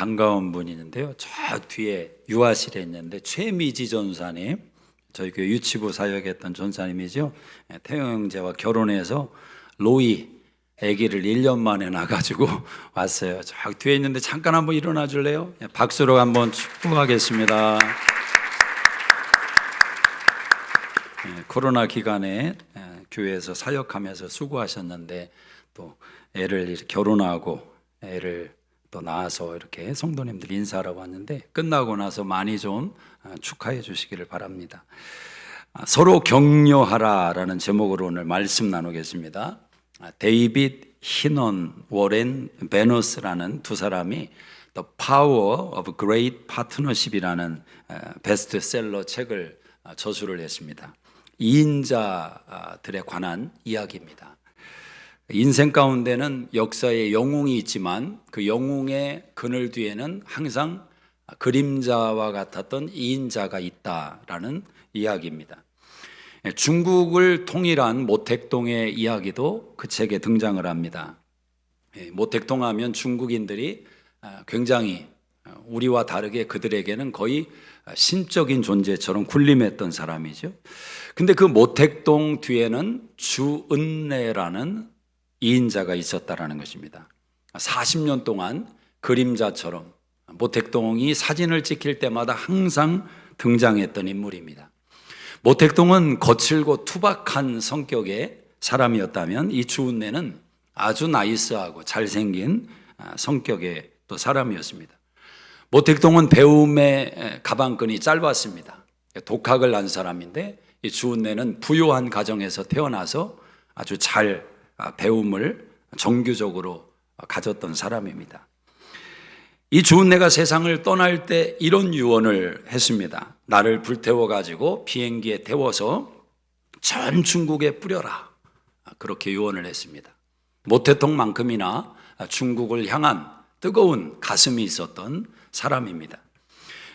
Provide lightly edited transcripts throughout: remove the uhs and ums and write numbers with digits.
반가운 분이 있는데요. 저 뒤에 유아실에 있는데 최미지 전사님, 저희 교회 유치부 사역했던 전사님이죠. 태영 형제와 결혼해서 로이 아기를 1년 만에 낳아가지고 왔어요. 저 뒤에 있는데 잠깐 한번 일어나 줄래요? 박수로 한번 축복하겠습니다. 코로나 기간에 교회에서 사역하면서 수고하셨는데 또 애를 결혼하고 애를 또 나와서 이렇게 성도님들 인사하러 왔는데 끝나고 나서 많이 좀 축하해 주시기를 바랍니다. 서로 격려하라라는 제목으로 오늘 말씀 나누겠습니다. 데이빗 히넌, 워렌 베너스라는 두 사람이 The Power of Great Partnership이라는 베스트셀러 책을 저술을 했습니다. 2인자들에 관한 이야기입니다. 인생 가운데는 역사의 영웅이 있지만 그 영웅의 그늘 뒤에는 항상 그림자와 같았던 2인자가 있다라는 이야기입니다. 중국을 통일한 모택동의 이야기도 그 책에 등장을 합니다. 모택동 하면 중국인들이 굉장히 우리와 다르게 그들에게는 거의 신적인 존재처럼 군림했던 사람이죠. 근데 그 모택동 뒤에는 주은래라는 2인자가 있었다라는 것입니다. 40년 동안 그림자처럼 모택동이 사진을 찍힐 때마다 항상 등장했던 인물입니다. 모택동은 거칠고 투박한 성격의 사람이었다면 이 주은래는 아주 나이스하고 잘생긴 성격의 또 사람이었습니다. 모택동은 배움의 가방끈이 짧았습니다. 독학을 한 사람인데 이 주은래는 부유한 가정에서 태어나서 아주 잘 배움을 정규적으로 가졌던 사람입니다. 이 주은래가 세상을 떠날 때 이런 유언을 했습니다. 나를 불태워 가지고 비행기에 태워서 전 중국에 뿌려라. 그렇게 유언을 했습니다. 모택동만큼이나 중국을 향한 뜨거운 가슴이 있었던 사람입니다.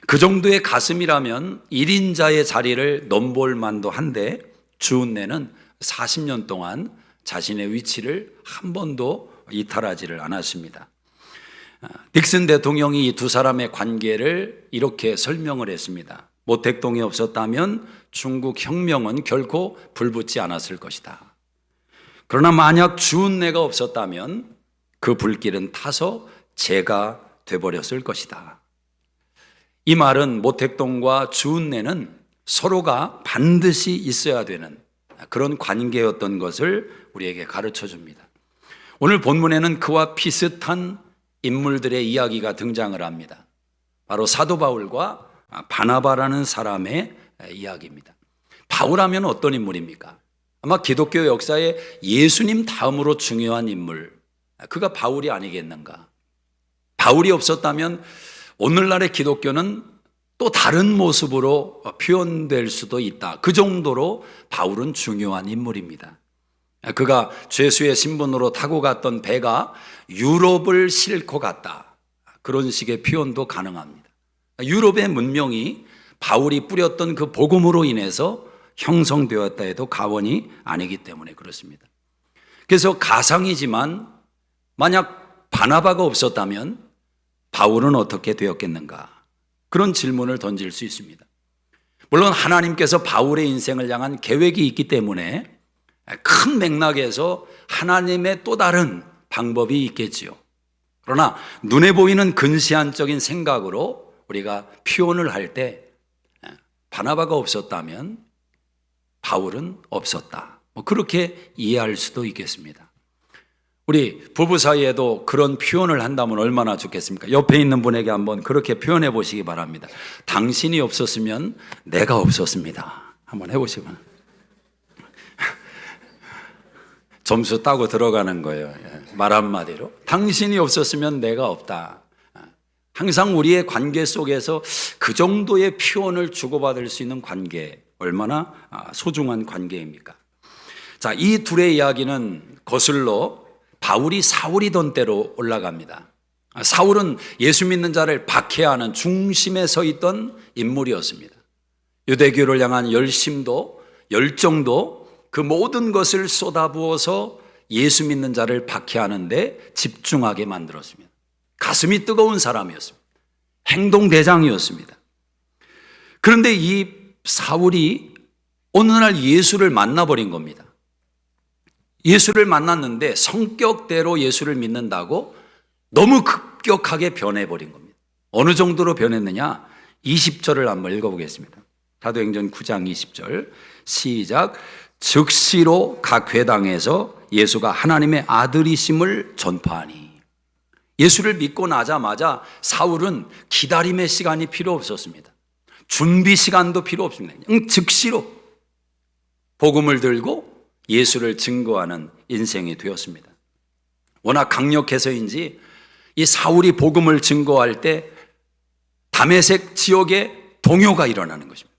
그 정도의 가슴이라면 1인자의 자리를 넘볼 만도 한데 주은래는 40년 동안 자신의 위치를 한 번도 이탈하지를 않았습니다. 닉슨 대통령이 이 두 사람의 관계를 이렇게 설명을 했습니다. 모택동이 없었다면 중국 혁명은 결코 불붙지 않았을 것이다. 그러나 만약 주은래가 없었다면 그 불길은 타서 재가 돼버렸을 것이다. 이 말은 모택동과 주은래는 서로가 반드시 있어야 되는 그런 관계였던 것을 우리에게 가르쳐 줍니다. 오늘 본문에는 그와 비슷한 인물들의 이야기가 등장을 합니다. 바로 사도 바울과 바나바라는 사람의 이야기입니다. 바울하면 어떤 인물입니까? 아마 기독교 역사에 예수님 다음으로 중요한 인물, 그가 바울이 아니겠는가? 바울이 없었다면 오늘날의 기독교는 또 다른 모습으로 표현될 수도 있다. 그 정도로 바울은 중요한 인물입니다. 그가 죄수의 신분으로 타고 갔던 배가 유럽을 싣고 갔다. 그런 식의 표현도 가능합니다. 유럽의 문명이 바울이 뿌렸던 그 복음으로 인해서 형성되었다 해도 과언이 아니기 때문에 그렇습니다. 그래서 가상이지만 만약 바나바가 없었다면 바울은 어떻게 되었겠는가? 그런 질문을 던질 수 있습니다. 물론 하나님께서 바울의 인생을 향한 계획이 있기 때문에 큰 맥락에서 하나님의 또 다른 방법이 있겠지요. 그러나 눈에 보이는 근시안적인 생각으로 우리가 표현을 할 때 바나바가 없었다면 바울은 없었다. 그렇게 이해할 수도 있겠습니다. 우리 부부 사이에도 그런 표현을 한다면 얼마나 좋겠습니까? 옆에 있는 분에게 한번 그렇게 표현해 보시기 바랍니다. 당신이 없었으면 내가 없었습니다. 한번 해보시면 점수 따고 들어가는 거예요. 말 한마디로 당신이 없었으면 내가 없다. 항상 우리의 관계 속에서 그 정도의 표현을 주고받을 수 있는 관계, 얼마나 소중한 관계입니까? 자, 이 둘의 이야기는 거슬러 바울이 사울이던 때로 올라갑니다. 사울은 예수 믿는 자를 박해하는 중심에 서 있던 인물이었습니다. 유대교를 향한 열심도 열정도 그 모든 것을 쏟아부어서 예수 믿는 자를 박해하는데 집중하게 만들었습니다. 가슴이 뜨거운 사람이었습니다. 행동대장이었습니다. 그런데 이 사울이 어느 날 예수를 만나버린 겁니다. 예수를 만났는데 성격대로 예수를 믿는다고 너무 급격하게 변해버린 겁니다. 어느 정도로 변했느냐? 20절을 한번 읽어보겠습니다. 사도행전 9장 20절 시작. 즉시로 각 회당에서 예수가 하나님의 아들이심을 전파하니. 예수를 믿고 나자마자 사울은 기다림의 시간이 필요 없었습니다. 준비 시간도 필요 없습니다. 즉시로 복음을 들고 예수를 증거하는 인생이 되었습니다. 워낙 강력해서인지 이 사울이 복음을 증거할 때 다메섹 지역에 동요가 일어나는 것입니다.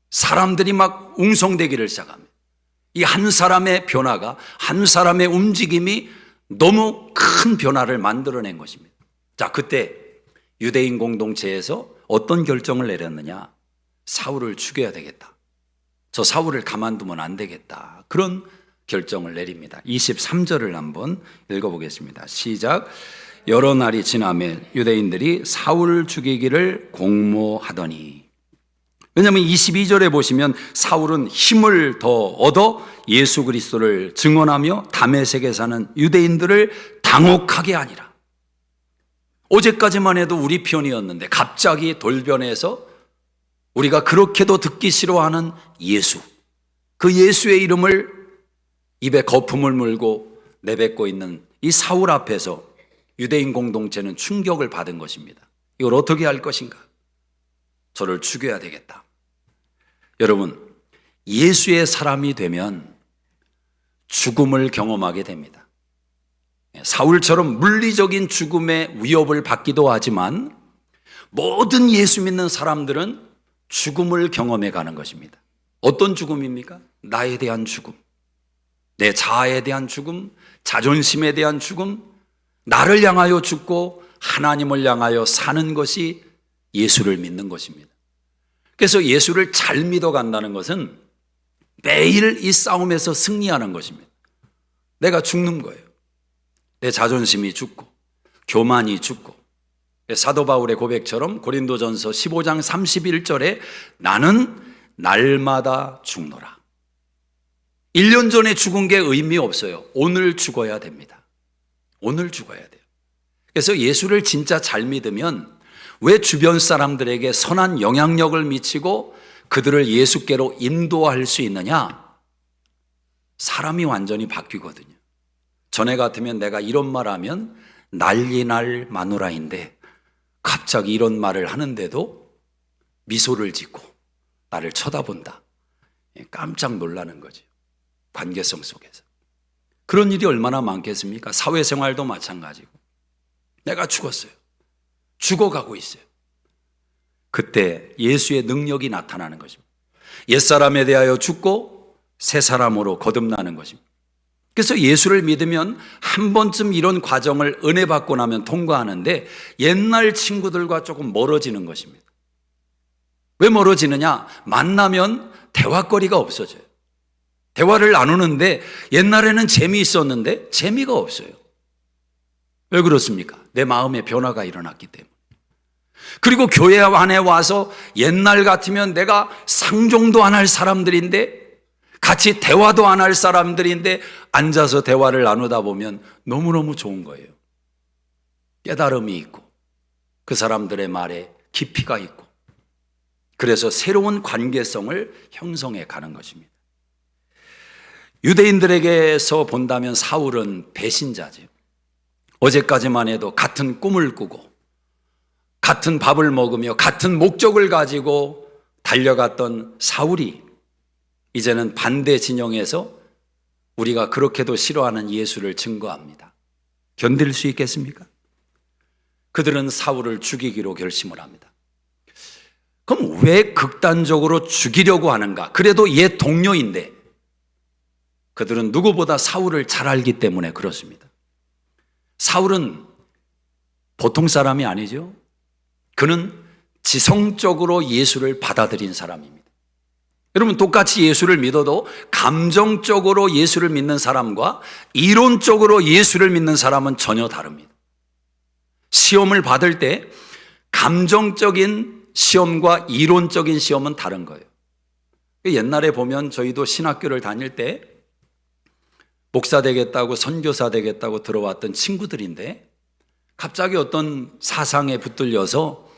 사람들이 막 웅성대기를 시작합니다. 이 한 사람의 변화가, 한 사람의 움직임이 너무 큰 변화를 만들어낸 것입니다. 자, 그때 유대인 공동체에서 어떤 결정을 내렸느냐? 사울을 죽여야 되겠다. 저 사울을 가만두면 안 되겠다. 그런 결정을 내립니다. 23절을 한번 읽어보겠습니다. 시작. 여러 날이 지나면 유대인들이 사울을 죽이기를 공모하더니. 왜냐하면 22절에 보시면 사울은 힘을 더 얻어 예수 그리스도를 증언하며 다메섹에 사는 유대인들을 당혹하게 하니라. 어제까지만 해도 우리 편이었는데 갑자기 돌변해서 우리가 그렇게도 듣기 싫어하는 예수, 그 예수의 이름을 입에 거품을 물고 내뱉고 있는 이 사울 앞에서 유대인 공동체는 충격을 받은 것입니다. 이걸 어떻게 할 것인가? 저를 죽여야 되겠다. 여러분, 예수의 사람이 되면 죽음을 경험하게 됩니다. 사울처럼 물리적인 죽음의 위협을 받기도 하지만 모든 예수 믿는 사람들은 죽음을 경험해 가는 것입니다. 어떤 죽음입니까? 나에 대한 죽음, 내 자아에 대한 죽음, 자존심에 대한 죽음, 나를 향하여 죽고 하나님을 향하여 사는 것이 예수를 믿는 것입니다. 그래서 예수를 잘 믿어 간다는 것은 매일 이 싸움에서 승리하는 것입니다. 내가 죽는 거예요. 내 자존심이 죽고 교만이 죽고, 사도 바울의 고백처럼 고린도전서 15장 31절에 나는 날마다 죽노라. 1년 전에 죽은 게 의미 없어요. 오늘 죽어야 됩니다. 오늘 죽어야 돼요. 그래서 예수를 진짜 잘 믿으면 왜 주변 사람들에게 선한 영향력을 미치고 그들을 예수께로 인도할 수 있느냐? 사람이 완전히 바뀌거든요. 전에 같으면 내가 이런 말 하면 난리 날 마누라인데 갑자기 이런 말을 하는데도 미소를 짓고 나를 쳐다본다. 깜짝 놀라는 거죠. 관계성 속에서. 그런 일이 얼마나 많겠습니까? 사회생활도 마찬가지고. 내가 죽었어요. 죽어가고 있어요. 그때 예수의 능력이 나타나는 것입니다. 옛사람에 대하여 죽고 새 사람으로 거듭나는 것입니다. 그래서 예수를 믿으면 한 번쯤 이런 과정을 은혜 받고 나면 통과하는데 옛날 친구들과 조금 멀어지는 것입니다. 왜 멀어지느냐? 만나면 대화거리가 없어져요. 대화를 나누는데 옛날에는 재미있었는데 재미가 없어요. 왜 그렇습니까? 내 마음에 변화가 일어났기 때문에. 그리고 교회 안에 와서 옛날 같으면 내가 상종도 안 할 사람들인데, 같이 대화도 안 할 사람들인데 앉아서 대화를 나누다 보면 너무너무 좋은 거예요. 깨달음이 있고 그 사람들의 말에 깊이가 있고, 그래서 새로운 관계성을 형성해 가는 것입니다. 유대인들에게서 본다면 사울은 배신자죠. 어제까지만 해도 같은 꿈을 꾸고 같은 밥을 먹으며 같은 목적을 가지고 달려갔던 사울이 이제는 반대 진영에서 우리가 그렇게도 싫어하는 예수를 증거합니다. 견딜 수 있겠습니까? 그들은 사울을 죽이기로 결심을 합니다. 그럼 왜 극단적으로 죽이려고 하는가? 그래도 옛 동료인데 그들은 누구보다 사울을 잘 알기 때문에 그렇습니다. 사울은 보통 사람이 아니죠. 그는 지성적으로 예수를 받아들인 사람입니다. 여러분, 똑같이 예수를 믿어도 감정적으로 예수를 믿는 사람과 이론적으로 예수를 믿는 사람은 전혀 다릅니다. 시험을 받을 때 감정적인 시험과 이론적인 시험은 다른 거예요. 옛날에 보면 저희도 신학교를 다닐 때 목사 되겠다고 선교사 되겠다고 들어왔던 친구들인데 갑자기 어떤 사상에 붙들려서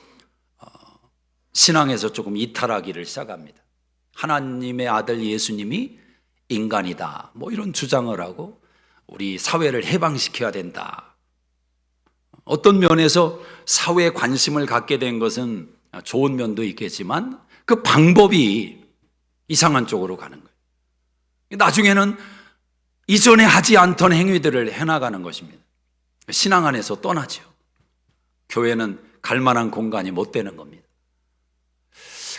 신앙에서 조금 이탈하기를 시작합니다. 하나님의 아들 예수님이 인간이다, 뭐 이런 주장을 하고 우리 사회를 해방시켜야 된다. 어떤 면에서 사회에 관심을 갖게 된 것은 좋은 면도 있겠지만 그 방법이 이상한 쪽으로 가는 거예요. 나중에는 이전에 하지 않던 행위들을 해나가는 것입니다. 신앙 안에서 떠나죠. 교회는 갈 만한 공간이 못 되는 겁니다.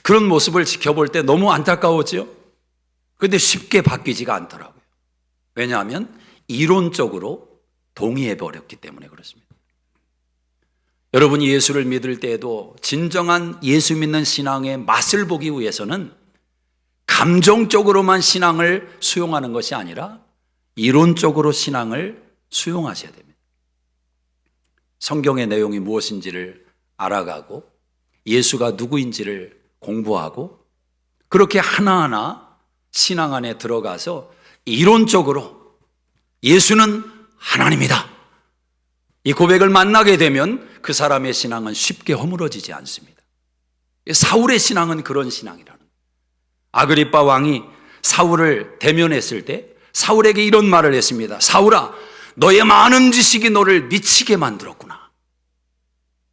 그런 모습을 지켜볼 때 너무 안타까웠죠. 그런데 쉽게 바뀌지가 않더라고요. 왜냐하면 이론적으로 동의해 버렸기 때문에 그렇습니다. 여러분이 예수를 믿을 때에도 진정한 예수 믿는 신앙의 맛을 보기 위해서는 감정적으로만 신앙을 수용하는 것이 아니라 이론적으로 신앙을 수용하셔야 됩니다. 성경의 내용이 무엇인지를 알아가고 예수가 누구인지를 공부하고 그렇게 하나하나 신앙 안에 들어가서 이론적으로 예수는 하나님이다, 이 고백을 만나게 되면 그 사람의 신앙은 쉽게 허물어지지 않습니다. 사울의 신앙은 그런 신앙이라는 거예요. 아그리빠 왕이 사울을 대면했을 때 사울에게 이런 말을 했습니다. 사울아, 너의 많은 지식이 너를 미치게 만들었구나.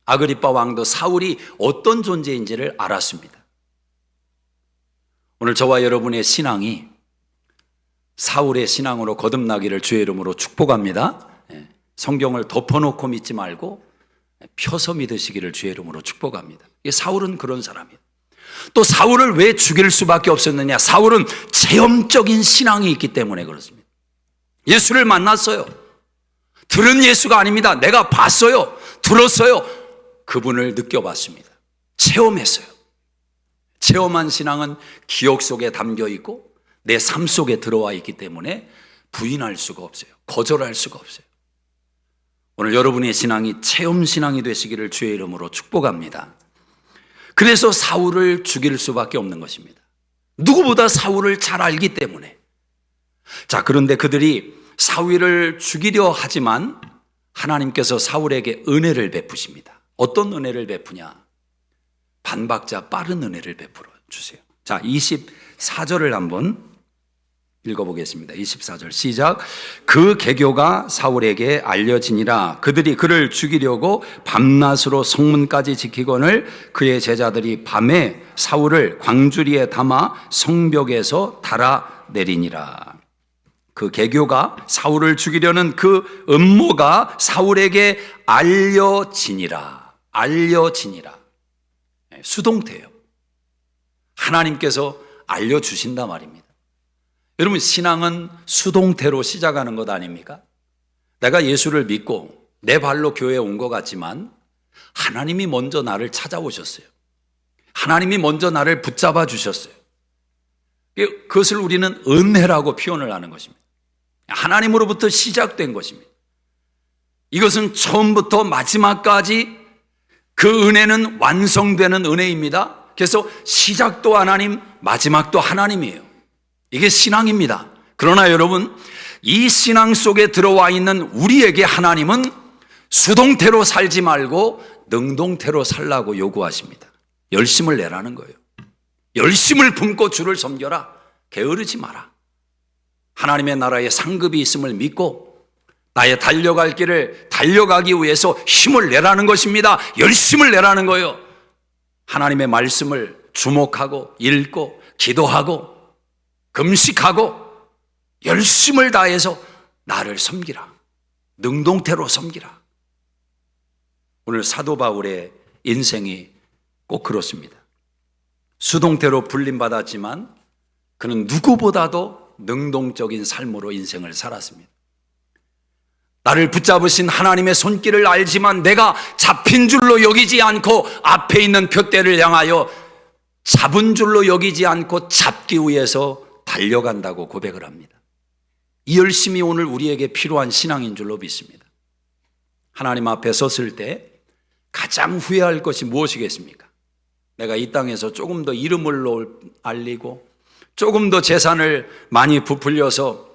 아그리빠 왕도 사울이 어떤 존재인지를 알았습니다. 오늘 저와 여러분의 신앙이 사울의 신앙으로 거듭나기를 주의 이름으로 축복합니다. 성경을 덮어놓고 믿지 말고 펴서 믿으시기를 주의 이름으로 축복합니다. 사울은 그런 사람이에요. 또 사울을 왜 죽일 수밖에 없었느냐? 사울은 체험적인 신앙이 있기 때문에 그렇습니다. 예수를 만났어요. 들은 예수가 아닙니다. 내가 봤어요. 들었어요. 그분을 느껴봤습니다. 체험했어요. 체험한 신앙은 기억 속에 담겨 있고 내 삶 속에 들어와 있기 때문에 부인할 수가 없어요. 거절할 수가 없어요. 오늘 여러분의 신앙이 체험 신앙이 되시기를 주의 이름으로 축복합니다. 그래서 사울을 죽일 수밖에 없는 것입니다. 누구보다 사울을 잘 알기 때문에. 자, 그런데 그들이 사울을 죽이려 하지만 하나님께서 사울에게 은혜를 베푸십니다. 어떤 은혜를 베푸냐? 반박자 빠른 은혜를 베풀어 주세요. 자, 24절을 한번 읽어보겠습니다. 24절 시작. 그 계교가 사울에게 알려지니라. 그들이 그를 죽이려고 밤낮으로 성문까지 지키거늘 그의 제자들이 밤에 사울을 광주리에 담아 성벽에서 달아내리니라. 그 계교가 사울을 죽이려는 그 음모가 사울에게 알려지니라. 알려지니라. 수동태예요. 하나님께서 알려주신단 말입니다. 여러분, 신앙은 수동태로 시작하는 것 아닙니까? 내가 예수를 믿고 내 발로 교회에 온 것 같지만 하나님이 먼저 나를 찾아오셨어요. 하나님이 먼저 나를 붙잡아 주셨어요. 그것을 우리는 은혜라고 표현을 하는 것입니다. 하나님으로부터 시작된 것입니다. 이것은 처음부터 마지막까지 그 은혜는 완성되는 은혜입니다. 그래서 시작도 하나님, 마지막도 하나님이에요. 이게 신앙입니다. 그러나 여러분, 이 신앙 속에 들어와 있는 우리에게 하나님은 수동태로 살지 말고 능동태로 살라고 요구하십니다. 열심을 내라는 거예요. 열심을 품고 주를 섬겨라. 게으르지 마라. 하나님의 나라에 상급이 있음을 믿고 나의 달려갈 길을 달려가기 위해서 힘을 내라는 것입니다. 열심을 내라는 거예요. 하나님의 말씀을 주목하고 읽고 기도하고 금식하고 열심을 다해서 나를 섬기라. 능동태로 섬기라. 오늘 사도 바울의 인생이 꼭 그렇습니다. 수동태로 불림받았지만 그는 누구보다도 능동적인 삶으로 인생을 살았습니다. 나를 붙잡으신 하나님의 손길을 알지만 내가 잡힌 줄로 여기지 않고 앞에 있는 푯대를 향하여 잡은 줄로 여기지 않고 잡기 위해서 달려간다고 고백을 합니다. 이 열심이 오늘 우리에게 필요한 신앙인 줄로 믿습니다. 하나님 앞에 섰을 때 가장 후회할 것이 무엇이겠습니까? 내가 이 땅에서 조금 더 이름을 알리고 조금 더 재산을 많이 부풀려서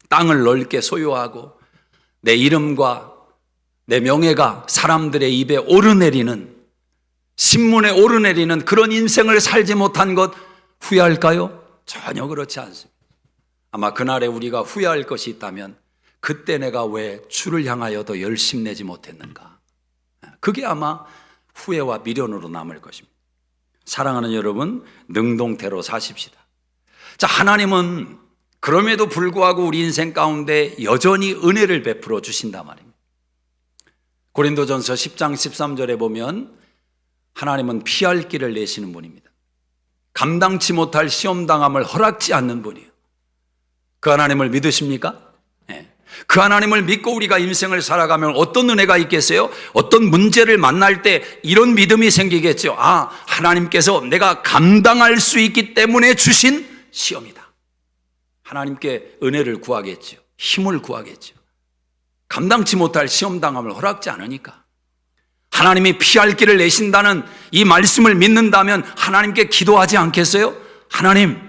땅을 넓게 소유하고 내 이름과 내 명예가 사람들의 입에 오르내리는, 신문에 오르내리는 그런 인생을 살지 못한 것 후회할까요? 전혀 그렇지 않습니다. 아마 그날에 우리가 후회할 것이 있다면 그때 내가 왜 주를 향하여 더 열심 내지 못했는가? 그게 아마 후회와 미련으로 남을 것입니다. 사랑하는 여러분, 능동태로 사십시다. 자, 하나님은 그럼에도 불구하고 우리 인생 가운데 여전히 은혜를 베풀어 주신단 말입니다. 고린도전서 10장 13절에 보면 하나님은 피할 길을 내시는 분입니다. 감당치 못할 시험당함을 허락지 않는 분이에요. 그 하나님을 믿으십니까? 네. 그 하나님을 믿고 우리가 인생을 살아가면 어떤 은혜가 있겠어요? 어떤 문제를 만날 때 이런 믿음이 생기겠죠. 아, 하나님께서 내가 감당할 수 있기 때문에 주신 시험이다. 하나님께 은혜를 구하겠죠. 힘을 구하겠죠. 감당치 못할 시험당함을 허락지 않으니까. 하나님이 피할 길을 내신다는 이 말씀을 믿는다면 하나님께 기도하지 않겠어요? 하나님,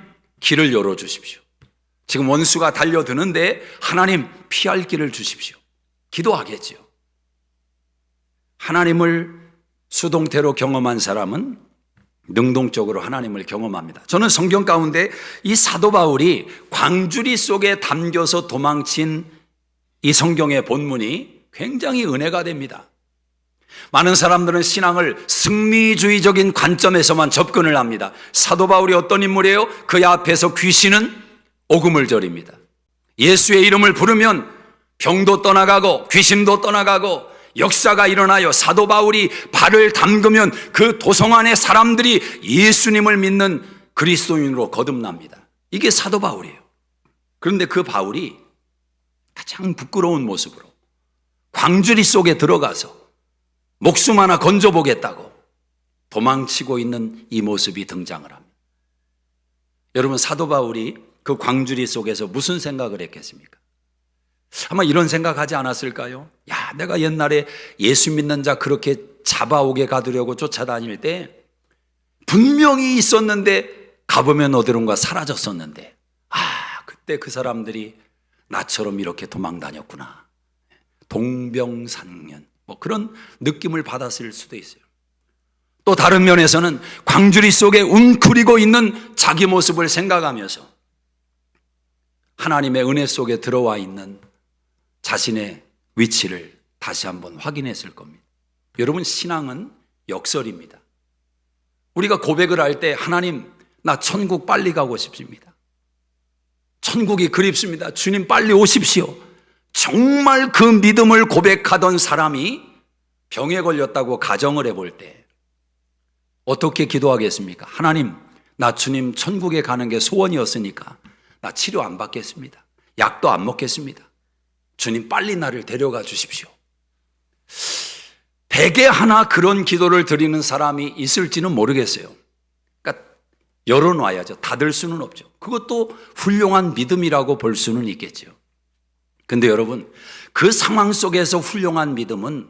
길을 열어주십시오. 지금 원수가 달려드는데 하나님, 피할 길을 주십시오. 기도하겠지요. 하나님을 수동태로 경험한 사람은 능동적으로 하나님을 경험합니다. 저는 성경 가운데 이 사도 바울이 광주리 속에 담겨서 도망친 이 성경의 본문이 굉장히 은혜가 됩니다. 많은 사람들은 신앙을 승리주의적인 관점에서만 접근을 합니다. 사도 바울이 어떤 인물이에요? 그의 앞에서 귀신은 오금을 저립니다. 예수의 이름을 부르면 병도 떠나가고 귀신도 떠나가고 역사가 일어나요. 사도 바울이 발을 담그면 그 도성 안의 사람들이 예수님을 믿는 그리스도인으로 거듭납니다. 이게 사도 바울이에요. 그런데 그 바울이 가장 부끄러운 모습으로 광주리 속에 들어가서 목숨 하나 건져보겠다고 도망치고 있는 이 모습이 등장을 합니다. 여러분, 사도 바울이 그 광주리 속에서 무슨 생각을 했겠습니까? 아마 이런 생각하지 않았을까요? 야, 내가 옛날에 예수 믿는 자 그렇게 잡아오게 가두려고 쫓아다닐 때 분명히 있었는데 가보면 어디론가 사라졌었는데, 그때 그 사람들이 나처럼 이렇게 도망 다녔구나. 동병상련, 그런 느낌을 받았을 수도 있어요. 또 다른 면에서는 광주리 속에 웅크리고 있는 자기 모습을 생각하면서 하나님의 은혜 속에 들어와 있는 자신의 위치를 다시 한번 확인했을 겁니다. 여러분, 신앙은 역설입니다. 우리가 고백을 할 때 하나님, 나 천국 빨리 가고 싶습니다. 천국이 그립습니다. 주님 빨리 오십시오. 정말 그 믿음을 고백하던 사람이 병에 걸렸다고 가정을 해볼 때 어떻게 기도하겠습니까? 하나님, 나 주님 천국에 가는 게 소원이었으니까 나 치료 안 받겠습니다. 약도 안 먹겠습니다. 주님 빨리 나를 데려가 주십시오. 대개 하나 그런 기도를 드리는 사람이 있을지는 모르겠어요. 그러니까 열어놔야죠. 닫을 수는 없죠. 그것도 훌륭한 믿음이라고 볼 수는 있겠죠. 근데 여러분, 그 상황 속에서 훌륭한 믿음은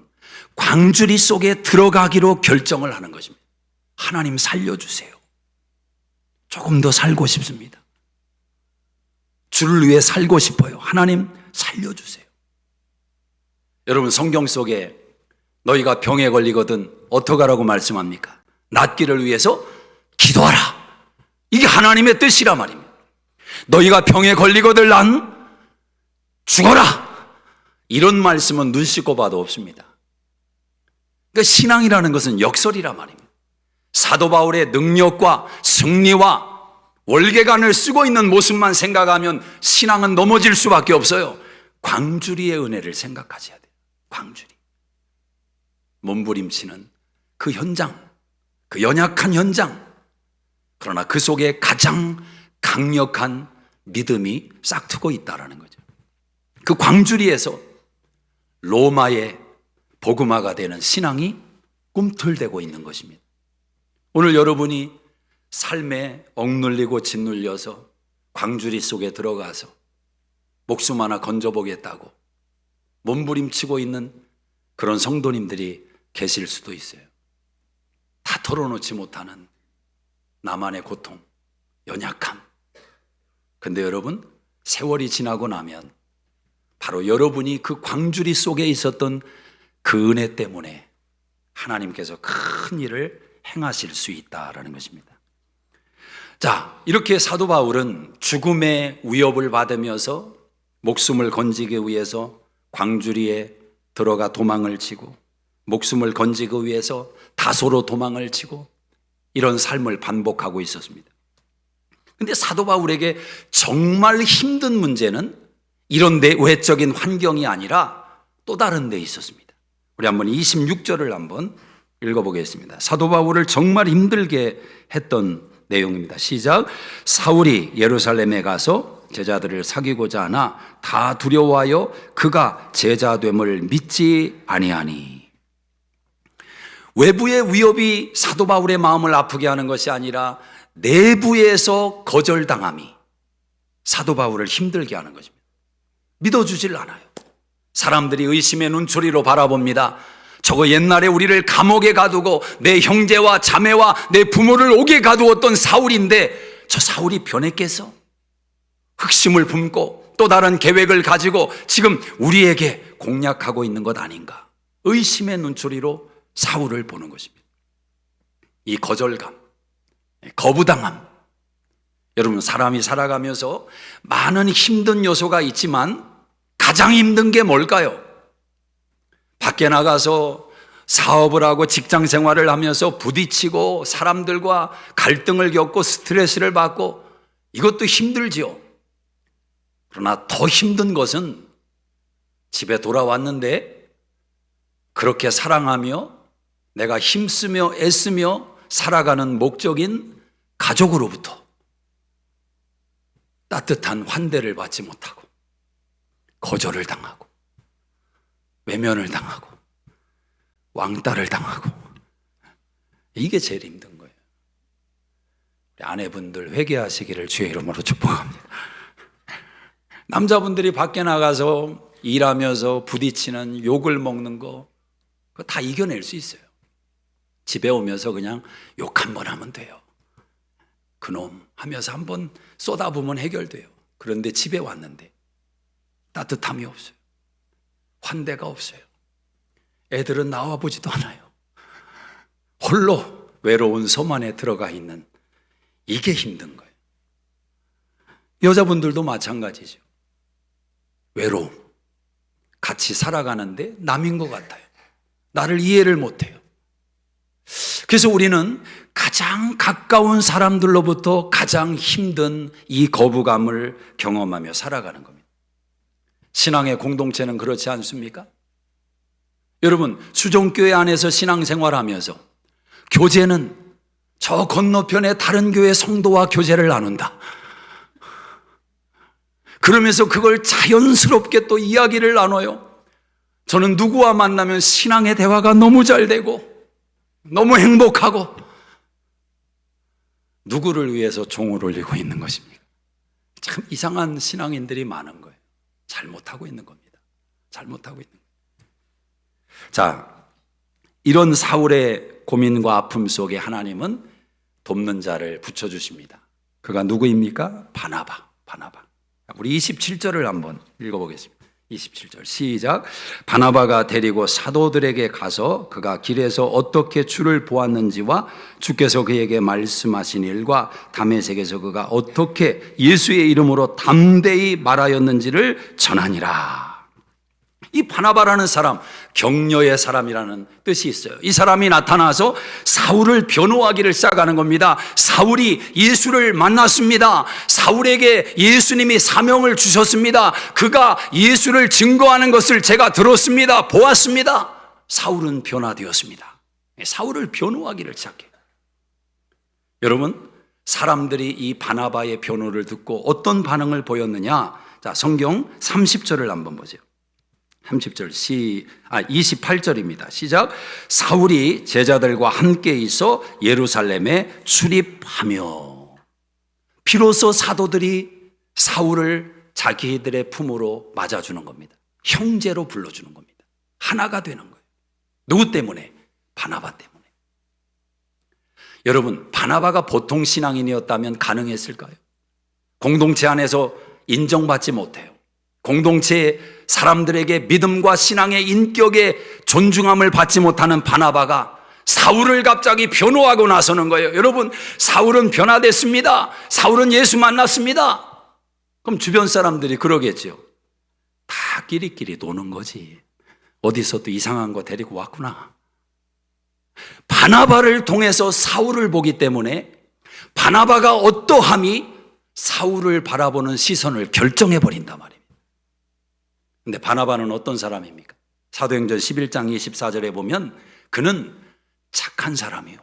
광주리 속에 들어가기로 결정을 하는 것입니다. 하나님 살려주세요. 조금 더 살고 싶습니다. 주를 위해 살고 싶어요. 하나님 살려주세요. 여러분, 성경 속에 너희가 병에 걸리거든 어떡하라고 말씀합니까? 낫기를 위해서 기도하라. 이게 하나님의 뜻이라 말입니다. 너희가 병에 걸리거든 난 죽어라. 이런 말씀은 눈 씻고 봐도 없습니다. 그러니까 신앙이라는 것은 역설이라 말입니다. 사도 바울의 능력과 승리와 월계관을 쓰고 있는 모습만 생각하면 신앙은 넘어질 수밖에 없어요. 광주리의 은혜를 생각하셔야 돼요. 광주리. 몸부림치는 그 현장, 그 연약한 현장. 그러나 그 속에 가장 강력한 믿음이 싹트고 있다는 거죠. 그 광주리에서 로마의 복음화가 되는 신앙이 꿈틀대고 있는 것입니다. 오늘 여러분이 삶에 억눌리고 짓눌려서 광주리 속에 들어가서 목숨 하나 건져보겠다고 몸부림치고 있는 그런 성도님들이 계실 수도 있어요. 다 털어놓지 못하는 나만의 고통, 연약함. 근데 여러분, 세월이 지나고 나면 바로 여러분이 그 광주리 속에 있었던 그 은혜 때문에 하나님께서 큰 일을 행하실 수 있다라는 것입니다. 자, 이렇게 사도 바울은 죽음의 위협을 받으면서 목숨을 건지기 위해서 광주리에 들어가 도망을 치고, 목숨을 건지기 위해서 다소로 도망을 치고, 이런 삶을 반복하고 있었습니다. 근데 사도 바울에게 정말 힘든 문제는 이런 외적인 환경이 아니라 또 다른 데 있었습니다. 우리 한번 26절을 한번 읽어보겠습니다. 사도 바울을 정말 힘들게 했던 내용입니다. 시작. 사울이 예루살렘에 가서 제자들을 사귀고자 하나 다 두려워하여 그가 제자됨을 믿지 아니하니. 외부의 위협이 사도 바울의 마음을 아프게 하는 것이 아니라 내부에서 거절당함이 사도 바울을 힘들게 하는 것입니다. 믿어주질 않아요. 사람들이 의심의 눈초리로 바라봅니다. 저거 옛날에 우리를 감옥에 가두고 내 형제와 자매와 내 부모를 옥에 가두었던 사울인데 저 사울이 변했겠어? 흑심을 품고 또 다른 계획을 가지고 지금 우리에게 공략하고 있는 것 아닌가? 의심의 눈초리로 사울을 보는 것입니다. 이 거절감, 거부당함. 여러분, 사람이 살아가면서 많은 힘든 요소가 있지만 가장 힘든 게 뭘까요? 밖에 나가서 사업을 하고 직장 생활을 하면서 부딪히고 사람들과 갈등을 겪고 스트레스를 받고 이것도 힘들지요. 그러나 더 힘든 것은 집에 돌아왔는데 그렇게 사랑하며 내가 힘쓰며 애쓰며 살아가는 목적인 가족으로부터 따뜻한 환대를 받지 못하고 거절을 당하고 외면을 당하고 왕따를 당하고, 이게 제일 힘든 거예요. 우리 아내분들 회개하시기를 주의 이름으로 축복합니다. 남자분들이 밖에 나가서 일하면서 부딪히는 욕을 먹는 거 그거 다 이겨낼 수 있어요. 집에 오면서 그냥 욕 한 번 하면 돼요. 그놈 하면서 한 번 쏟아부으면 해결돼요. 그런데 집에 왔는데 따뜻함이 없어요. 환대가 없어요. 애들은 나와보지도 않아요. 홀로 외로운 섬 안에 들어가 있는, 이게 힘든 거예요. 여자분들도 마찬가지죠. 외로움. 같이 살아가는데 남인 것 같아요. 나를 이해를 못해요. 그래서 우리는 가장 가까운 사람들로부터 가장 힘든 이 거부감을 경험하며 살아가는 겁니다. 신앙의 공동체는 그렇지 않습니까? 여러분, 수종교회 안에서 신앙생활하면서 교제는 저 건너편의 다른 교회 성도와 교제를 나눈다. 그러면서 그걸 자연스럽게 또 이야기를 나눠요. 저는 누구와 만나면 신앙의 대화가 너무 잘 되고 너무 행복하고, 누구를 위해서 종을 올리고 있는 것입니까? 참 이상한 신앙인들이 많은 거예요. 잘못하고 있는 겁니다. 잘못하고 있는 거예요. 자, 이런 사울의 고민과 아픔 속에 하나님은 돕는 자를 붙여주십니다. 그가 누구입니까? 바나바. 우리 27절을 한번 읽어보겠습니다. 27절 시작. 바나바가 데리고 사도들에게 가서 그가 길에서 어떻게 주를 보았는지와 주께서 그에게 말씀하신 일과 다메섹에서 그가 어떻게 예수의 이름으로 담대히 말하였는지를 전하니라. 이 바나바라는 사람, 격려의 사람이라는 뜻이 있어요. 이 사람이 나타나서 사울을 변호하기를 시작하는 겁니다. 사울이 예수를 만났습니다. 사울에게 예수님이 사명을 주셨습니다. 그가 예수를 증거하는 것을 제가 들었습니다. 보았습니다. 사울은 변화되었습니다. 사울을 변호하기를 시작해요. 여러분, 사람들이 이 바나바의 변호를 듣고 어떤 반응을 보였느냐? 자, 성경 30절을 한번 보세요. 30절 28절입니다. 시작. 사울이 제자들과 함께 있어 예루살렘에 출입하며. 비로소 사도들이 사울을 자기들의 품으로 맞아주는 겁니다. 형제로 불러주는 겁니다. 하나가 되는 거예요. 누구 때문에? 바나바 때문에. 여러분, 바나바가 보통 신앙인이었다면 가능했을까요? 공동체 안에서 인정받지 못해요. 공동체의 사람들에게 믿음과 신앙의 인격의 존중함을 받지 못하는 바나바가 사울을 갑자기 변호하고 나서는 거예요. 여러분, 사울은 변화됐습니다. 사울은 예수 만났습니다. 그럼 주변 사람들이 그러겠죠. 다 끼리끼리 노는 거지. 어디서 또 이상한 거 데리고 왔구나. 바나바를 통해서 사울을 보기 때문에 바나바가 어떠함이 사울을 바라보는 시선을 결정해버린단 말입니다. 근데 바나바는 어떤 사람입니까? 사도행전 11장 24절에 보면 그는 착한 사람이요,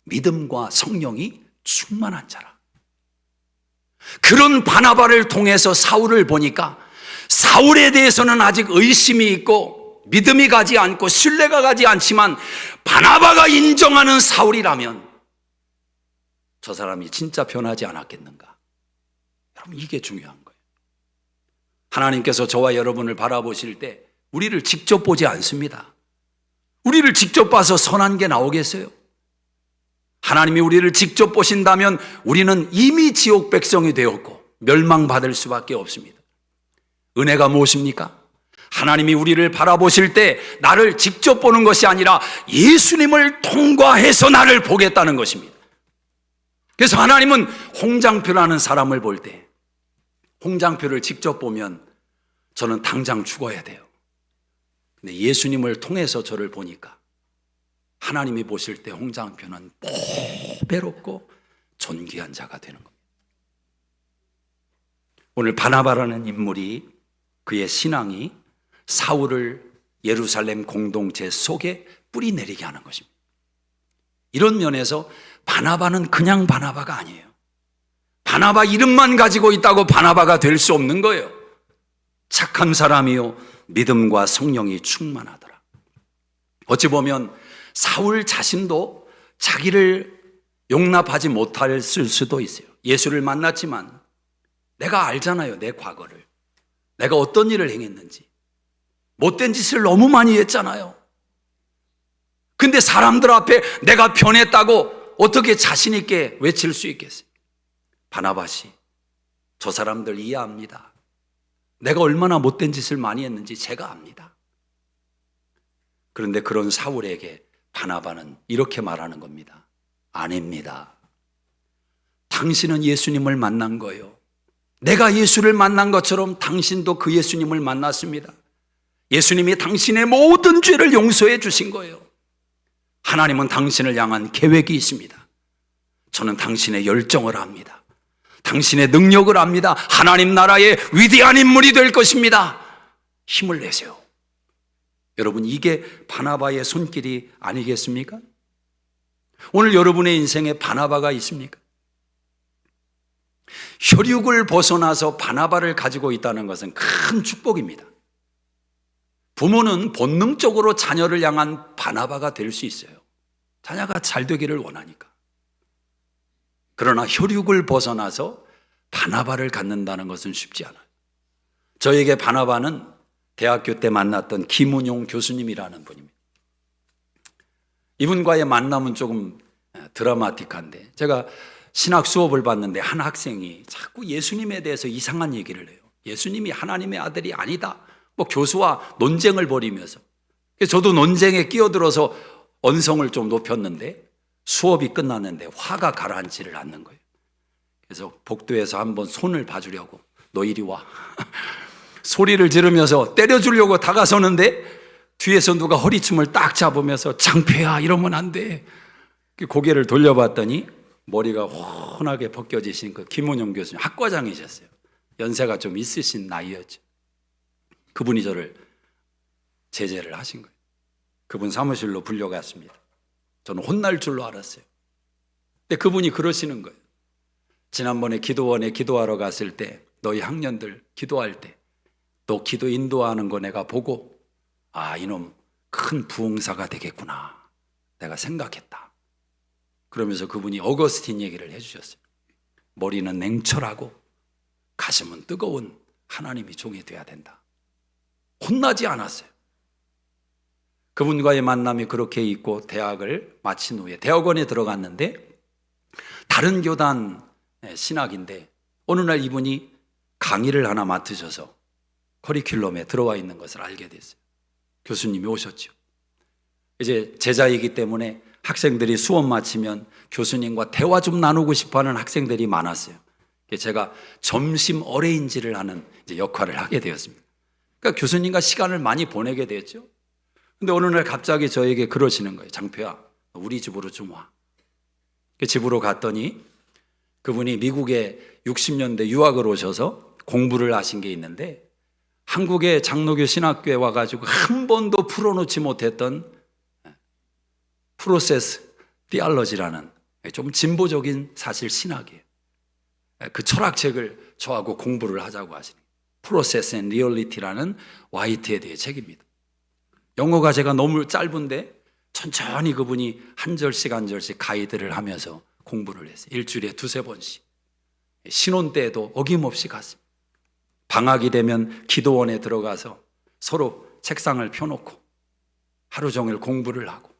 믿음과 성령이 충만한 자라. 그런 바나바를 통해서 사울을 보니까 사울에 대해서는 아직 의심이 있고 믿음이 가지 않고 신뢰가 가지 않지만 바나바가 인정하는 사울이라면 저 사람이 진짜 변하지 않았겠는가? 여러분, 이게 중요한 거예요. 하나님께서 저와 여러분을 바라보실 때 우리를 직접 보지 않습니다. 우리를 직접 봐서 선한 게 나오겠어요? 하나님이 우리를 직접 보신다면 우리는 이미 지옥 백성이 되었고 멸망받을 수밖에 없습니다. 은혜가 무엇입니까? 하나님이 우리를 바라보실 때 나를 직접 보는 것이 아니라 예수님을 통과해서 나를 보겠다는 것입니다. 그래서 하나님은 홍장표라는 사람을 볼 때 홍장표를 직접 보면 저는 당장 죽어야 돼요. 근데 예수님을 통해서 저를 보니까 하나님이 보실 때 홍장표는 보배롭고 존귀한 자가 되는 겁니다. 오늘 바나바라는 인물이 그의 신앙이 사울을 예루살렘 공동체 속에 뿌리 내리게 하는 것입니다. 이런 면에서 바나바는 그냥 바나바가 아니에요. 바나바 이름만 가지고 있다고 바나바가 될 수 없는 거예요. 착한 사람이요, 믿음과 성령이 충만하더라. 어찌 보면 사울 자신도 자기를 용납하지 못했을 수도 있어요. 예수를 만났지만 내가 알잖아요, 내 과거를. 내가 어떤 일을 행했는지. 못된 짓을 너무 많이 했잖아요. 근데 사람들 앞에 내가 변했다고 어떻게 자신 있게 외칠 수 있겠어요? 바나바시, 저 사람들 이해합니다. 내가 얼마나 못된 짓을 많이 했는지 제가 압니다. 그런데 그런 사울에게 바나바는 이렇게 말하는 겁니다. 아닙니다. 당신은 예수님을 만난 거예요. 내가 예수를 만난 것처럼 당신도 그 예수님을 만났습니다. 예수님이 당신의 모든 죄를 용서해 주신 거예요. 하나님은 당신을 향한 계획이 있습니다. 저는 당신의 열정을 압니다. 당신의 능력을 압니다. 하나님 나라의 위대한 인물이 될 것입니다. 힘을 내세요. 여러분, 이게 바나바의 손길이 아니겠습니까? 오늘 여러분의 인생에 바나바가 있습니까? 혈육을 벗어나서 바나바를 가지고 있다는 것은 큰 축복입니다. 부모는 본능적으로 자녀를 향한 바나바가 될 수 있어요. 자녀가 잘 되기를 원하니까. 그러나 혈육을 벗어나서 바나바를 갖는다는 것은 쉽지 않아요. 저에게 바나바는 대학교 때 만났던 김은용 교수님이라는 분입니다. 이분과의 만남은 조금 드라마틱한데, 제가 신학 수업을 받는데 한 학생이 자꾸 예수님에 대해서 이상한 얘기를 해요. 예수님이 하나님의 아들이 아니다. 교수와 논쟁을 벌이면서, 저도 논쟁에 끼어들어서 언성을 좀 높였는데 수업이 끝났는데 화가 가라앉지를 않는 거예요. 그래서 복도에서 한번 손을 봐주려고, 너 이리 와. 소리를 지르면서 때려주려고 다가서는데 뒤에서 누가 허리춤을 딱 잡으면서 장패야, 이러면 안 돼. 고개를 돌려봤더니 머리가 훤하게 벗겨지신 그 김은용 교수님, 학과장이셨어요. 연세가 좀 있으신 나이였죠. 그분이 저를 제재를 하신 거예요. 그분 사무실로 불려갔습니다. 저는 혼날 줄로 알았어요. 근데 그분이 그러시는 거예요. 지난번에 기도원에 기도하러 갔을 때 너희 학년들 기도할 때 너 기도 인도하는 거 내가 보고, 아, 이놈 큰 부흥사가 되겠구나 내가 생각했다. 그러면서 그분이 어거스틴 얘기를 해주셨어요. 머리는 냉철하고 가슴은 뜨거운 하나님의 종이 돼야 된다. 혼나지 않았어요. 그분과의 만남이 그렇게 있고 대학을 마친 후에 대학원에 들어갔는데 다른 교단 신학인데 어느 날 이분이 강의를 하나 맡으셔서 커리큘럼에 들어와 있는 것을 알게 됐어요. 교수님이 오셨죠. 이제 제자이기 때문에 학생들이 수업 마치면 교수님과 대화 좀 나누고 싶어하는 학생들이 많았어요. 제가 점심 어레인지를 하는 역할을 하게 되었습니다. 그러니까 교수님과 시간을 많이 보내게 됐죠. 근데 어느 날 갑자기 저에게 그러시는 거예요. 장표야, 우리 집으로 좀 와. 집으로 갔더니 그분이 미국에 60년대 유학을 오셔서 공부를 하신 게 있는데 한국의 장로교 신학교에 와가지고 한 번도 풀어놓지 못했던 프로세스 디알러지라는 좀 진보적인 사실 신학이에요. 그 철학책을 저하고 공부를 하자고 하시는 프로세스 앤 리얼리티라는 화이트헤드의 책입니다. 영어가 제가 너무 짧은데 천천히 그분이 한 절씩 한 절씩 가이드를 하면서 공부를 했어요. 일주일에 두세 번씩. 신혼 때에도 어김없이 갔습니다. 방학이 되면 기도원에 들어가서 서로 책상을 펴놓고 하루 종일 공부를 하고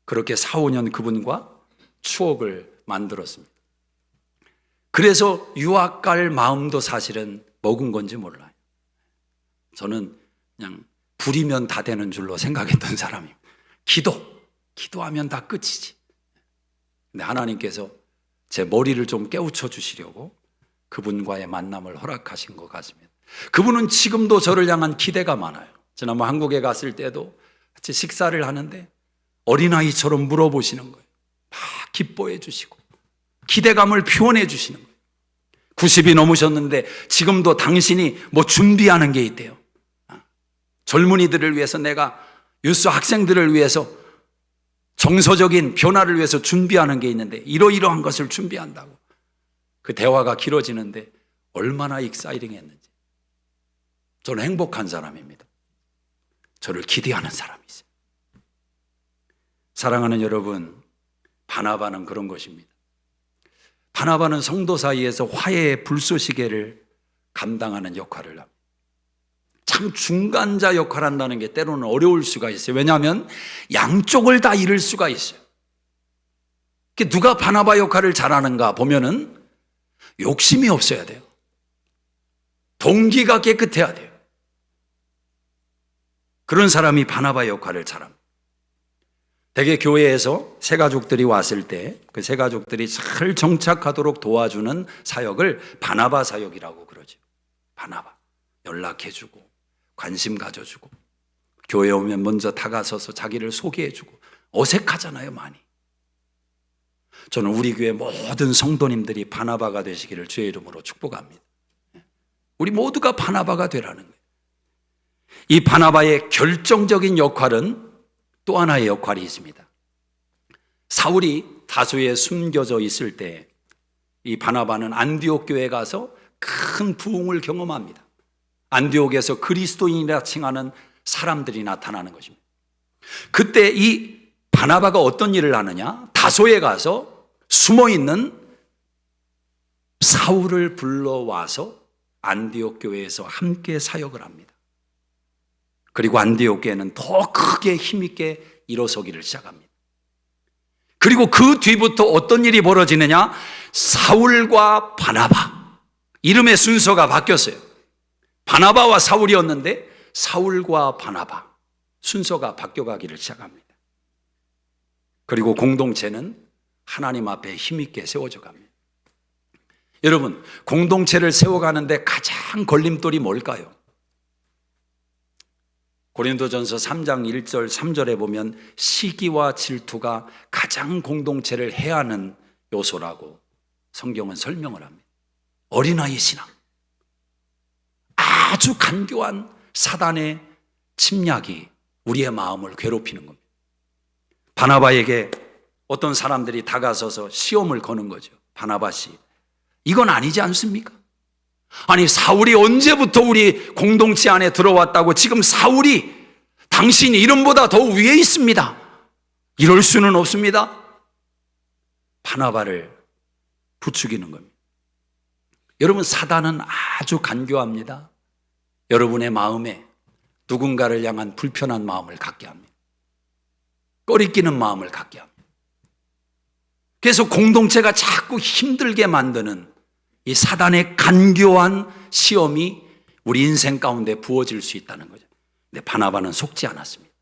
그렇게 4, 5년 그분과 추억을 만들었습니다. 그래서 유학 갈 마음도 사실은 먹은 건지 몰라요. 저는 그냥 부리면 다 되는 줄로 생각했던 사람이에요. 기도하면 다 끝이지. 근데 하나님께서 제 머리를 좀 깨우쳐 주시려고 그분과의 만남을 허락하신 것 같습니다. 그분은 지금도 저를 향한 기대가 많아요. 지난번 한국에 갔을 때도 같이 식사를 하는데 어린아이처럼 물어보시는 거예요. 막 기뻐해 주시고 기대감을 표현해 주시는 거예요. 90이 넘으셨는데 지금도 당신이 뭐 준비하는 게 있대요. 젊은이들을 위해서 내가 유스 학생들을 위해서 정서적인 변화를 위해서 준비하는 게 있는데 이러이러한 것을 준비한다고. 그 대화가 길어지는데 얼마나 익사이링했는지. 저는 행복한 사람입니다. 저를 기대하는 사람이 있어요. 사랑하는 여러분, 바나바는 그런 것입니다. 바나바는 성도 사이에서 화해의 불쏘시개를 감당하는 역할을 합니다. 참 중간자 역할을 한다는 게 때로는 어려울 수가 있어요. 왜냐하면 양쪽을 다 잃을 수가 있어요. 누가 바나바 역할을 잘하는가 보면은 욕심이 없어야 돼요. 동기가 깨끗해야 돼요. 그런 사람이 바나바 역할을 잘합니다. 대개 교회에서 새가족들이 왔을 때 그 새가족들이 잘 정착하도록 도와주는 사역을 바나바 사역이라고 그러죠. 바나바. 연락해주고 관심 가져주고 교회 오면 먼저 다가서서 자기를 소개해주고 어색하잖아요, 많이. 저는 우리 교회 모든 성도님들이 바나바가 되시기를 주의 이름으로 축복합니다. 우리 모두가 바나바가 되라는 거예요. 이 바나바의 결정적인 역할은 또 하나의 역할이 있습니다. 사울이 다소에 숨겨져 있을 때 이 바나바는 안디옥 교회에 가서 큰 부흥을 경험합니다. 안디옥에서 그리스도인이라 칭하는 사람들이 나타나는 것입니다. 그때 이 바나바가 어떤 일을 하느냐? 다소에 가서 숨어있는 사울을 불러와서 안디옥 교회에서 함께 사역을 합니다. 그리고 안디옥 교회는 더 크게 힘있게 일어서기를 시작합니다. 그리고 그 뒤부터 어떤 일이 벌어지느냐? 사울과 바나바, 이름의 순서가 바뀌었어요. 바나바와 사울이었는데 사울과 바나바 순서가 바뀌어가기를 시작합니다. 그리고 공동체는 하나님 앞에 힘있게 세워져 갑니다. 여러분, 공동체를 세워가는데 가장 걸림돌이 뭘까요? 고린도전서 3장 1절 3절에 보면 시기와 질투가 가장 공동체를 해하는 요소라고 성경은 설명을 합니다. 어린아이 신앙, 아주 간교한 사단의 침략이 우리의 마음을 괴롭히는 겁니다. 바나바에게 어떤 사람들이 다가서서 시험을 거는 거죠. 바나바 씨, 이건 아니지 않습니까? 아니, 사울이 언제부터 우리 공동체 안에 들어왔다고 지금 사울이 당신 이름보다 더 위에 있습니다. 이럴 수는 없습니다. 바나바를 부추기는 겁니다. 여러분, 사단은 아주 간교합니다. 여러분의 마음에 누군가를 향한 불편한 마음을 갖게 합니다. 꺼리끼는 마음을 갖게 합니다. 그래서 공동체가 자꾸 힘들게 만드는 이 사단의 간교한 시험이 우리 인생 가운데 부어질 수 있다는 거죠. 근데 바나바는 속지 않았습니다.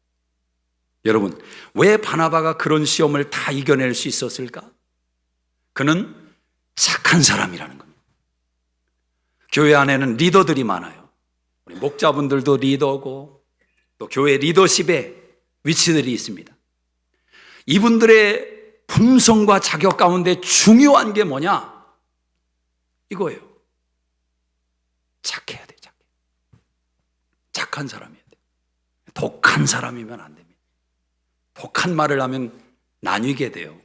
여러분, 왜 바나바가 그런 시험을 다 이겨낼 수 있었을까? 그는 착한 사람이라는 겁니다. 교회 안에는 리더들이 많아요. 우리 목자분들도 리더고 또 교회 리더십에 위치들이 있습니다. 이분들의 품성과 자격 가운데 중요한 게 뭐냐? 이거예요. 착해야 돼, 착해. 착한 사람이어야 돼. 독한 사람이면 안 됩니다. 독한 말을 하면 나뉘게 돼요.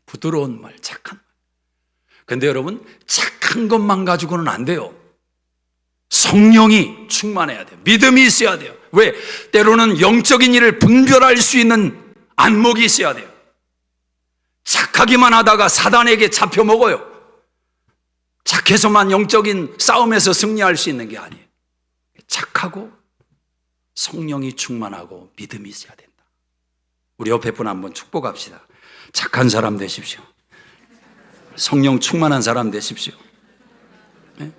부드러운 말, 착한 말. 근데 여러분, 착한 것만 가지고는 안 돼요. 성령이 충만해야 돼요. 믿음이 있어야 돼요. 왜? 때로는 영적인 일을 분별할 수 있는 안목이 있어야 돼요. 착하기만 하다가 사단에게 잡혀 먹어요. 착해서만 영적인 싸움에서 승리할 수 있는 게 아니에요. 착하고 성령이 충만하고 믿음이 있어야 된다. 우리 옆에 분 한번 축복합시다. 착한 사람 되십시오. 성령 충만한 사람 되십시오. 네?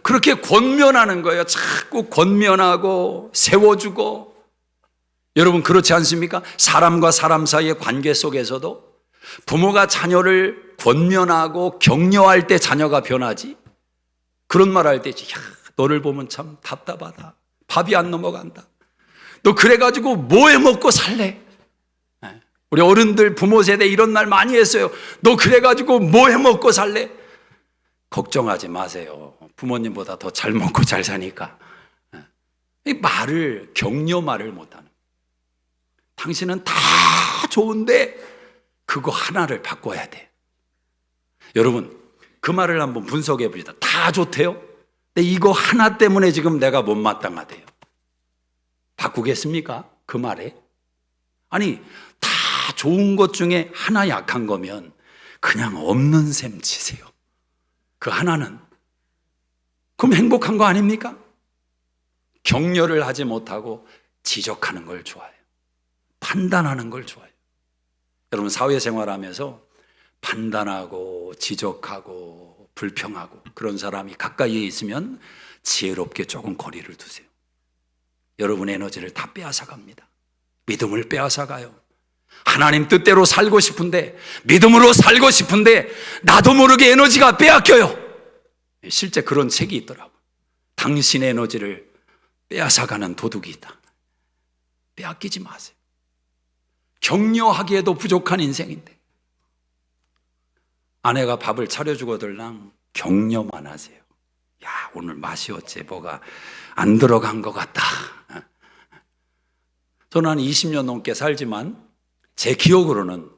그렇게 권면하는 거예요. 자꾸 권면하고 세워주고. 여러분 그렇지 않습니까? 사람과 사람 사이의 관계 속에서도 부모가 자녀를 권면하고 격려할 때 자녀가 변하지. 그런 말 할 때, 야, 너를 보면 참 답답하다. 밥이 안 넘어간다. 너 그래가지고 뭐 해 먹고 살래? 우리 어른들 부모 세대 이런 말 많이 했어요. 너 그래가지고 뭐 해 먹고 살래? 걱정하지 마세요. 부모님보다 더 잘 먹고 잘 사니까. 이 말을, 격려 말을 못하는. 당신은 다 좋은데 그거 하나를 바꿔야 돼. 여러분 그 말을 한번 분석해 봅시다. 다 좋대요. 근데 이거 하나 때문에 지금 내가 못마땅하대요. 바꾸겠습니까? 그 말에? 아니 다 좋은 것 중에 하나 약한 거면 그냥 없는 셈 치세요. 그 하나는. 그럼 행복한 거 아닙니까? 격려를 하지 못하고 지적하는 걸 좋아해요. 판단하는 걸 좋아해요. 여러분 사회생활하면서 판단하고 지적하고 불평하고 그런 사람이 가까이에 있으면 지혜롭게 조금 거리를 두세요. 여러분의 에너지를 다 빼앗아갑니다. 믿음을 빼앗아가요. 하나님 뜻대로 살고 싶은데, 믿음으로 살고 싶은데 나도 모르게 에너지가 빼앗겨요. 실제 그런 책이 있더라고요. 당신의 에너지를 빼앗아가는 도둑이 있다. 빼앗기지 마세요. 격려하기에도 부족한 인생인데 아내가 밥을 차려주거들랑 격려만 하세요. 야, 오늘 맛이 어째 뭐가 안 들어간 것 같다. 저는 한 20년 넘게 살지만 제 기억으로는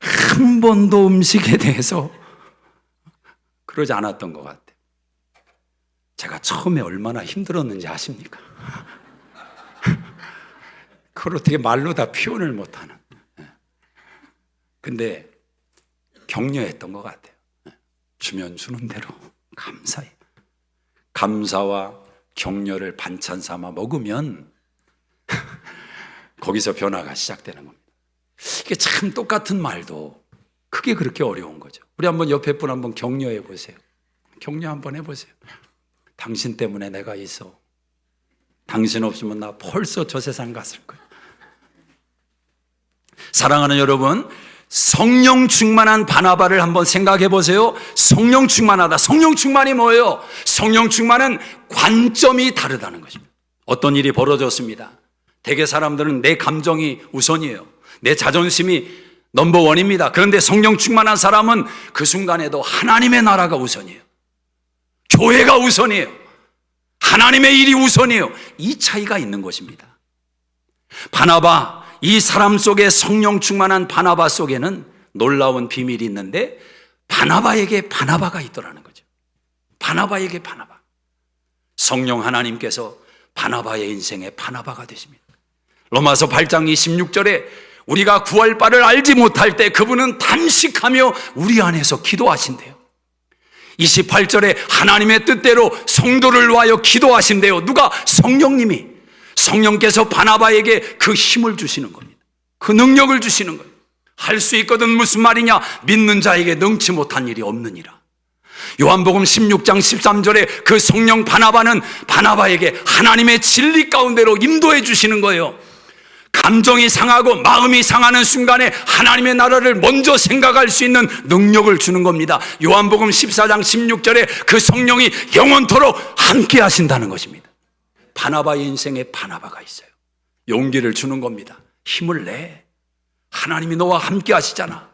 한 번도 음식에 대해서 그러지 않았던 것 같아요. 제가 처음에 얼마나 힘들었는지 아십니까? 그걸 어떻게 말로 다 표현을 못하는. 근데 격려했던 것 같아요. 주면 주는 대로 감사해. 감사와 격려를 반찬 삼아 먹으면 거기서 변화가 시작되는 겁니다. 이게 참 똑같은 말도 그게 그렇게 어려운 거죠. 우리 한번 옆에 분 한번 격려해 보세요. 격려 한번 해보세요. 당신 때문에 내가 있어. 당신 없으면 나 벌써 저 세상 갔을 거야. 사랑하는 여러분, 성령 충만한 바나바를 한번 생각해 보세요. 성령 충만하다. 성령 충만이 뭐예요? 성령 충만은 관점이 다르다는 것입니다. 어떤 일이 벌어졌습니다. 대개 사람들은 내 감정이 우선이에요. 내 자존심이 넘버원입니다. 그런데 성령 충만한 사람은 그 순간에도 하나님의 나라가 우선이에요. 교회가 우선이에요. 하나님의 일이 우선이에요. 이 차이가 있는 것입니다. 바나바, 이 사람 속에 성령 충만한 바나바 속에는 놀라운 비밀이 있는데 바나바에게 바나바가 있더라는 거죠. 바나바에게 바나바. 성령 하나님께서 바나바의 인생에 바나바가 되십니다. 로마서 8장 26절에 우리가 구할 바를 알지 못할 때 그분은 단식하며 우리 안에서 기도하신대요. 28절에 하나님의 뜻대로 성도를 위하여 기도하신대요. 누가? 성령님이. 성령께서 바나바에게 그 힘을 주시는 겁니다. 그 능력을 주시는 거예요. 할 수 있거든. 무슨 말이냐? 믿는 자에게 능치 못한 일이 없느니라. 요한복음 16장 13절에 그 성령 바나바는 바나바에게 하나님의 진리 가운데로 인도해 주시는 거예요. 감정이 상하고 마음이 상하는 순간에 하나님의 나라를 먼저 생각할 수 있는 능력을 주는 겁니다. 요한복음 14장 16절에 그 성령이 영원토록 함께 하신다는 것입니다. 바나바의 인생에 바나바가 있어요. 용기를 주는 겁니다. 힘을 내. 하나님이 너와 함께 하시잖아.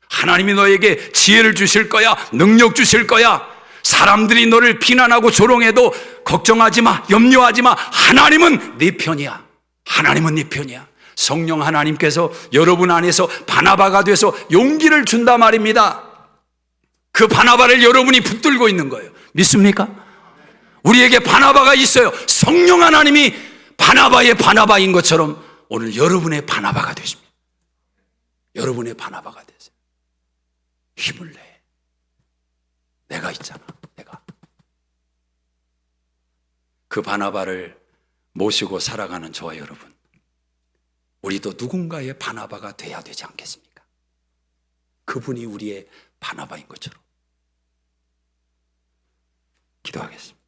하나님이 너에게 지혜를 주실 거야. 능력 주실 거야. 사람들이 너를 비난하고 조롱해도 걱정하지 마. 염려하지 마. 하나님은 네 편이야. 하나님은 네 편이야. 성령 하나님께서 여러분 안에서 바나바가 돼서 용기를 준다 말입니다. 그 바나바를 여러분이 붙들고 있는 거예요. 믿습니까? 우리에게 바나바가 있어요. 성령 하나님이 바나바의 바나바인 것처럼 오늘 여러분의 바나바가 되십니다. 여러분의 바나바가 되세요. 힘을 내. 내가 있잖아. 내가. 그 바나바를 모시고 살아가는 저와 여러분, 우리도 누군가의 바나바가 돼야 되지 않겠습니까? 그분이 우리의 바나바인 것처럼. 기도하겠습니다.